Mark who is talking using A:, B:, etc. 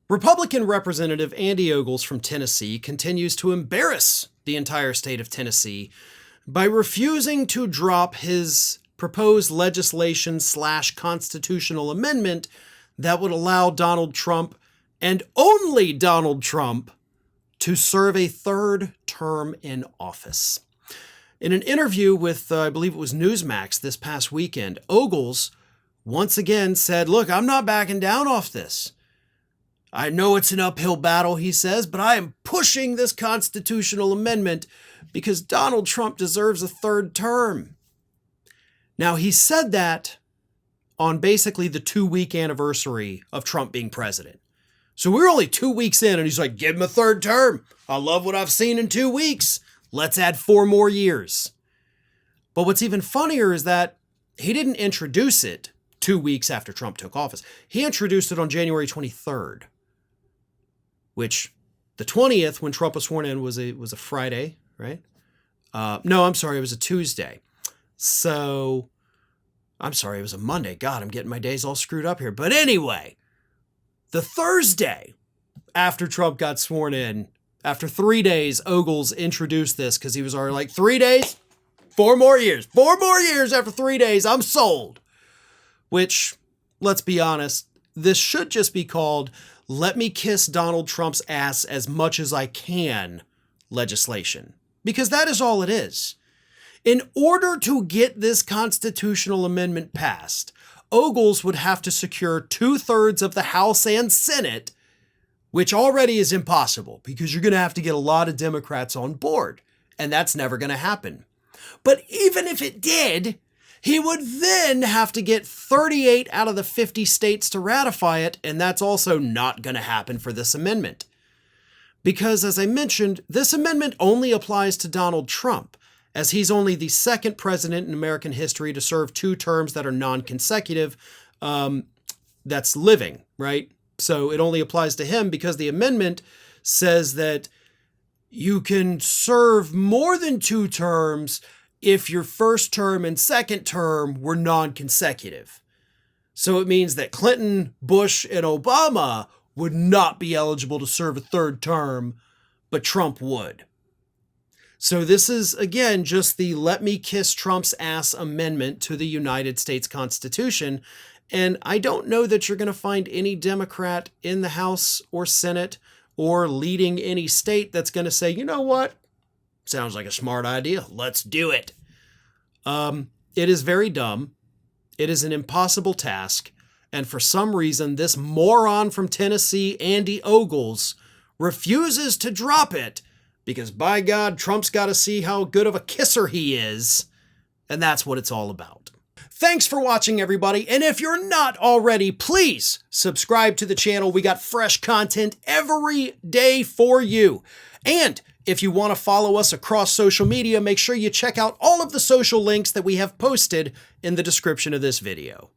A: Republican Representative Andy Ogles from Tennessee continues to embarrass the entire state of Tennessee by refusing to drop his proposed legislation/constitutional amendment that would allow Donald Trump, and only Donald Trump, to serve a third term in office. In an interview with, I believe it was Newsmax this past weekend, Ogles once again said, "Look, I'm not backing down off this. I know it's an uphill battle," he says, "but I am pushing this constitutional amendment because Donald Trump deserves a third term." Now, he said that on basically the 2-week anniversary of Trump being president. So we're only 2 weeks in, and he's like, "Give him a third term. I love what I've seen in 2 weeks. Let's add 4 more years." But what's even funnier is that he didn't introduce it 2 weeks after Trump took office. He introduced it on January 23rd. Which the 20th, when Trump was sworn in, was a Friday, right? No, I'm sorry, it was a Tuesday. So, I'm sorry, it was a Monday. God, I'm getting my days all screwed up here. But anyway, the Thursday after Trump got sworn in, after 3 days, Ogles introduced this because he was already like, 3 days? 4 more years. 4 more years after 3 days, I'm sold. Which, let's be honest, this should just be called "Let me kiss Donald Trump's ass as much as I can" legislation. Because that is all it is. In order to get this constitutional amendment passed, Ogles would have to secure 2/3 of the House and Senate, which already is impossible because you're going to have to get a lot of Democrats on board, and that's never going to happen. But even if it did, he would then have to get 38 out of the 50 states to ratify it, and that's also not going to happen for this amendment. Because, as I mentioned, this amendment only applies to Donald Trump, as he's only the second president in American history to serve 2 terms that are non-consecutive, that's living, right? So it only applies to him because the amendment says that you can serve more than 2 terms if your first term and second term were non-consecutive. So it means that Clinton, Bush, and Obama would not be eligible to serve a third term, but Trump would. So this is, again, just the "Let me kiss Trump's ass" amendment to the United States Constitution. And I don't know that you're going to find any Democrat in the House or Senate or leading any state that's going to say, "You know what? Sounds like a smart idea. Let's do it." It is very dumb. It is an impossible task. And for some reason, this moron from Tennessee, Andy Ogles, refuses to drop it because, by God, Trump's got to see how good of a kisser he is. And that's what it's all about. Thanks for watching, everybody. And if you're not already, please subscribe to the channel. We got fresh content every day for you. And if you want to follow us across social media, make sure you check out all of the social links that we have posted in the description of this video.